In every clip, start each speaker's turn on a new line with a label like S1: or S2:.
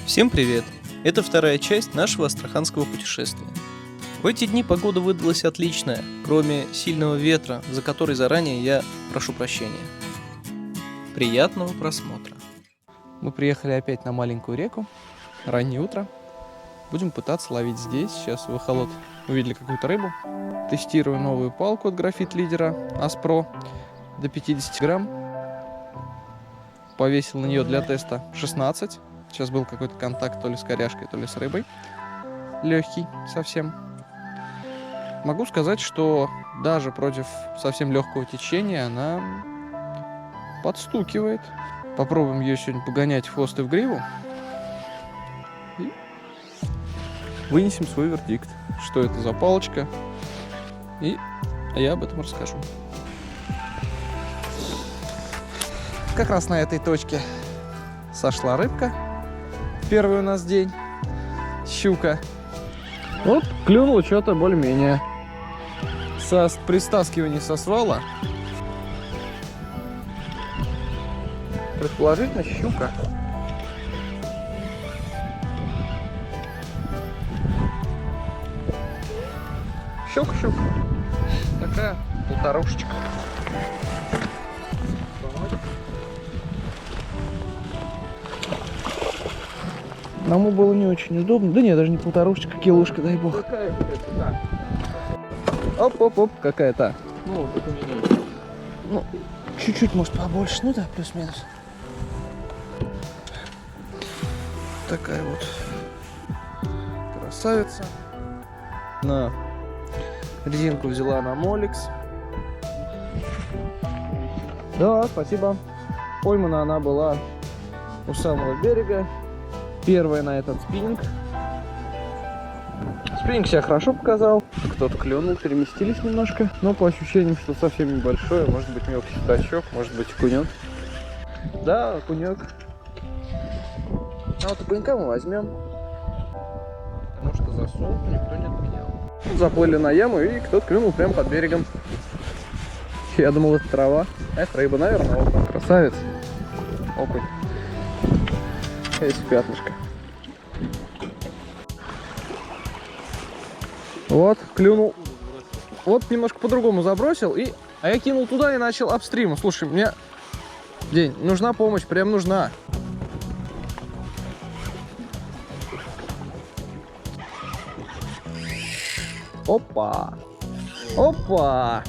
S1: Всем привет! Это вторая часть нашего астраханского путешествия. В эти дни погода выдалась отличная, кроме сильного ветра, за который заранее я прошу прощения. Приятного просмотра. Мы приехали опять на маленькую реку, раннее утро. Будем пытаться ловить здесь. Сейчас в эхолот увидели какую-то рыбу. Тестирую новую палку от графит-лидера Аспро до 50 грамм. Повесил на нее для теста 16. Сейчас был какой-то контакт то ли с коряшкой, то ли с рыбой. Легкий совсем. Могу сказать, что даже против совсем легкого течения она подстукивает. Попробуем ее сегодня погонять в хвост и в гриву. И вынесем свой вердикт. Что это за палочка. И я об этом расскажу. Как раз на этой точке сошла рыбка. Первый у нас день. Щука. Вот, клюнуло что-то более-менее. При стаскивании со свала. Предположительно, щука. Щука. Такая полторушечка. Нам было не очень удобно. Да нет, даже не полторушечка, килушка, дай бог. Оп-оп-оп, какая-то. Ну, чуть-чуть, может, побольше. Ну да, плюс-минус. Такая вот красавица. На резинку взяла на Моликс. Да, спасибо. Поймана она была у самого берега. Первая на этот спиннинг. Спиннинг себя хорошо показал. Кто-то клюнул, переместились немножко. Но по ощущениям, что совсем небольшое. Может быть мелкий щитачок, может быть окунек. Да, окунек. А вот окунька мы возьмем. Потому что засол никто не отменял. Заплыли на яму, и кто-то клюнул прямо под берегом. Я думал, это трава. Это рыба, наверное, окунь. Красавец. Окунь. Есть пятнышко. Вот, клюнул. Вот, немножко по-другому забросил. А я кинул туда и начал апстриму. Слушай, мне, День, нужна помощь, прям нужна. Опа. Опа.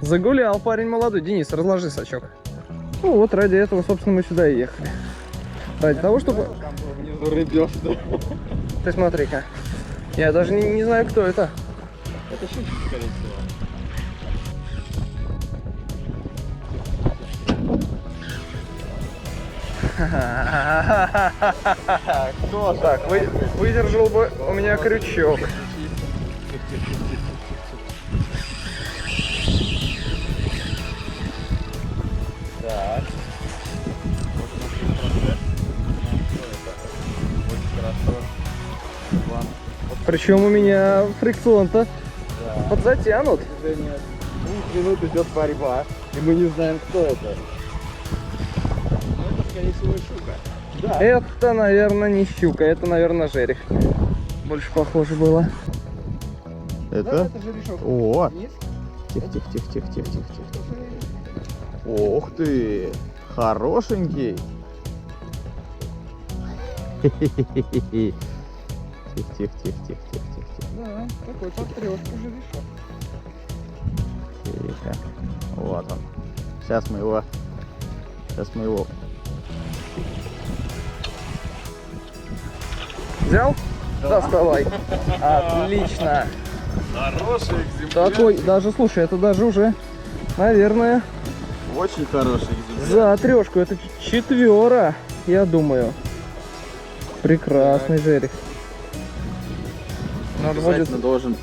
S1: Загулял парень молодой. Денис, разложи сачок. Ну вот, ради этого, собственно, мы сюда и ехали. Ради того, чтобы... Ты смотри-ка. Я даже не знаю, кто это.
S2: Это щучка, скорее всего.
S1: Кто так? Выдержал бы у меня крючок.
S2: Так. Очень хорошо.
S1: Причем у меня фрикцион-то подзатянут.
S2: Уже нет. 2 минут идет борьба, и мы не знаем, кто это. Но это, скорее всего, щука. Да.
S1: Это, наверное, не щука, это, наверное, жерех. Больше похоже было.
S2: Это?
S1: Да, это жерешок.
S2: О!
S1: Вниз.
S2: Тихо. Ух ты! Хорошенький! Тихо.
S1: Да, такой подтрешка жерешок.
S2: Тихо. Вот он. Сейчас мы его...
S1: Взял? Да. Доставай. Отлично.
S2: Хороший экземпляр.
S1: Такой, даже, слушай, это даже уже, наверное,
S2: Очень хороший экземпляр.
S1: за трешку. Это 4, я думаю. Прекрасный жерех. Надо
S2: Обязательно
S1: будет...
S2: должен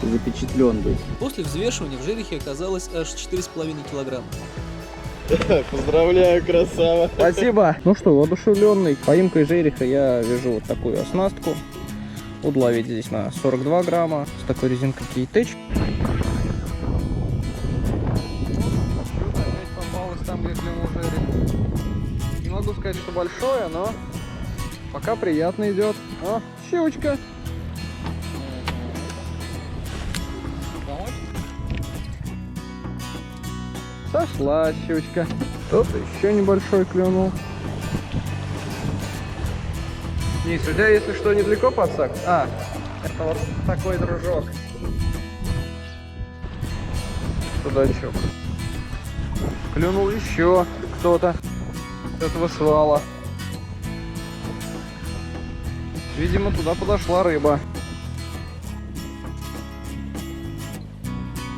S2: запечатлен быть.
S3: После взвешивания в жерехе оказалось аж 4,5 килограмма.
S2: Поздравляю, красава.
S1: Спасибо. Ну что, воодушевленный поимкой жереха я вяжу вот такую оснастку. Буду ловить здесь на 42 грамма с такой резинкой Кейтеч. Опять попалось там, где клюнул жерех. Не могу сказать, что большое, но
S2: Пока приятно идет. О, щучка. Сошла щучка. Тут еще небольшой клюнул. Низ, у тебя, если что, недалеко подсак? А, это вот такой дружок. Судачок. Клюнул еще кто-то с этого свала. Видимо, туда подошла рыба.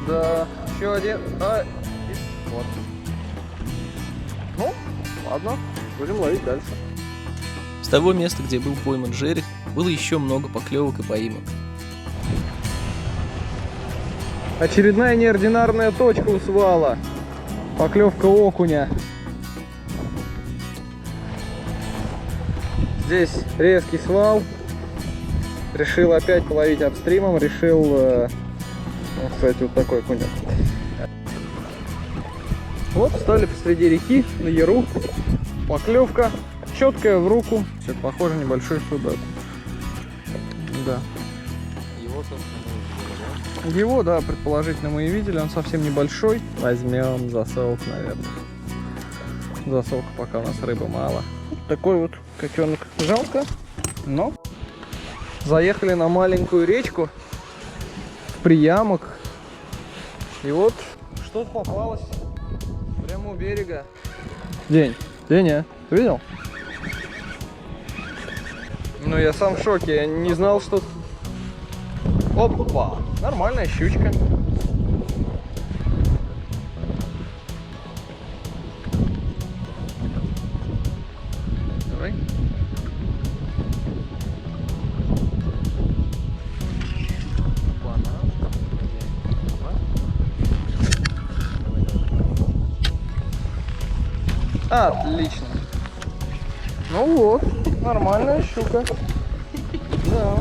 S2: Да, еще один. А, и вот. Ну, ладно, будем ловить дальше.
S1: С того места, где был пойман жерех, было еще много поклевок и поимок.
S2: Очередная неординарная точка у свала. Поклевка окуня. Здесь резкий свал. Решил опять половить апстримом. Решил, вот, кстати, вот такой окунек. Вот встали посреди реки, на яру. Поклевка четкая в руку. Все похоже, небольшой судак. Да. Его, да, предположительно мы и видели, он совсем небольшой. Возьмем засолк, наверное. Засолка пока у нас рыбы мало. Вот такой вот котенок. Жалко, но заехали на маленькую речку, в приямок. И вот что-то попалось прямо у берега. Деня, ты видел? Ну, я сам в шоке, я не знал, что... Опа! Нормальная щучка. Давай. Отлично. Ну вот, нормальная щука. Да.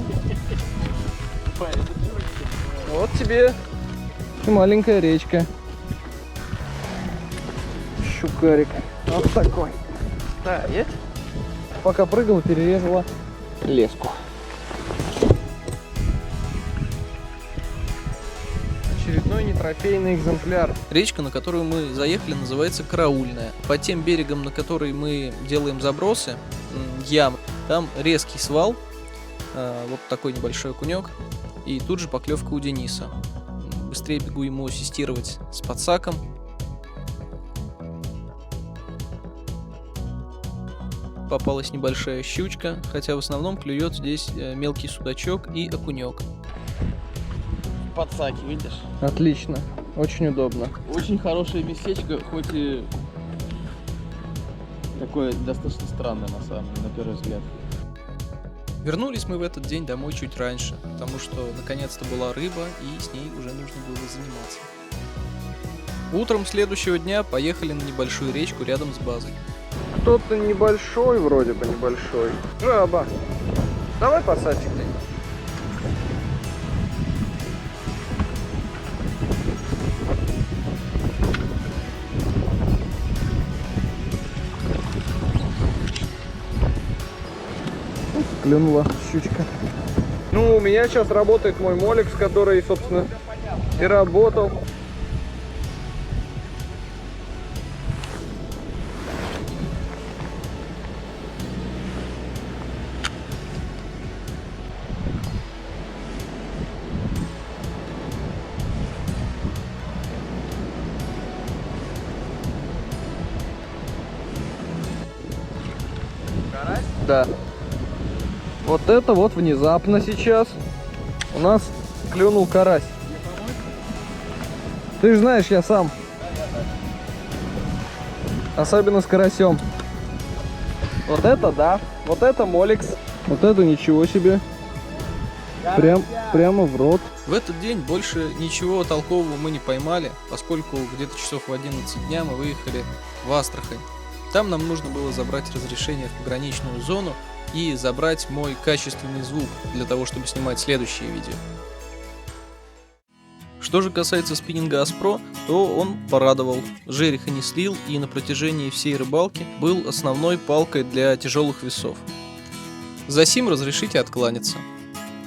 S2: Вот тебе и маленькая речка. Щукарик. Вот такой. Да, есть? Пока прыгала, перерезала леску. Очередной нетрофейный экземпляр.
S1: Речка, на которую мы заехали, называется Караульная. По тем берегам, на которые мы делаем забросы, ям, там резкий свал, вот такой небольшой окунек, и тут же поклевка у Дениса. Быстрее бегу ему ассистировать с подсаком. Попалась небольшая щучка, хотя в основном клюет здесь мелкий судачок и окунек.
S3: Подсаки, видишь?
S2: Отлично, очень удобно.
S3: Очень хорошее местечко, хоть и такое достаточно странное на самом деле, на первый взгляд.
S1: Вернулись мы в этот день домой чуть раньше, потому что наконец-то была рыба и с ней уже нужно было заниматься. Утром следующего дня поехали на небольшую речку рядом с базой.
S2: Кто-то небольшой, вроде бы небольшой. Жаба. Давай подсадчик. Клюнула щучка. Ну, у меня сейчас работает мой молик, с которой, собственно, и работал.
S3: Карась?
S2: Да. Вот это вот внезапно сейчас у нас клюнул карась. Ты же знаешь, я сам. Особенно с карасем. Вот это да. Вот это моликс. Вот это ничего себе. Прямо в рот.
S1: В этот день больше ничего толкового мы не поймали, поскольку где-то часов в 11 дня мы выехали в Астрахань. Там нам нужно было забрать разрешение в пограничную зону и забрать мой качественный звук для того, чтобы снимать следующие видео. Что же касается спиннинга Аспро, то он порадовал. Жереха не слил и на протяжении всей рыбалки был основной палкой для тяжелых весов. Засим разрешите откланяться.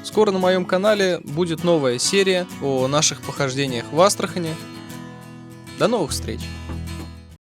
S1: Скоро на моем канале будет новая серия о наших похождениях в Астрахани. До новых встреч!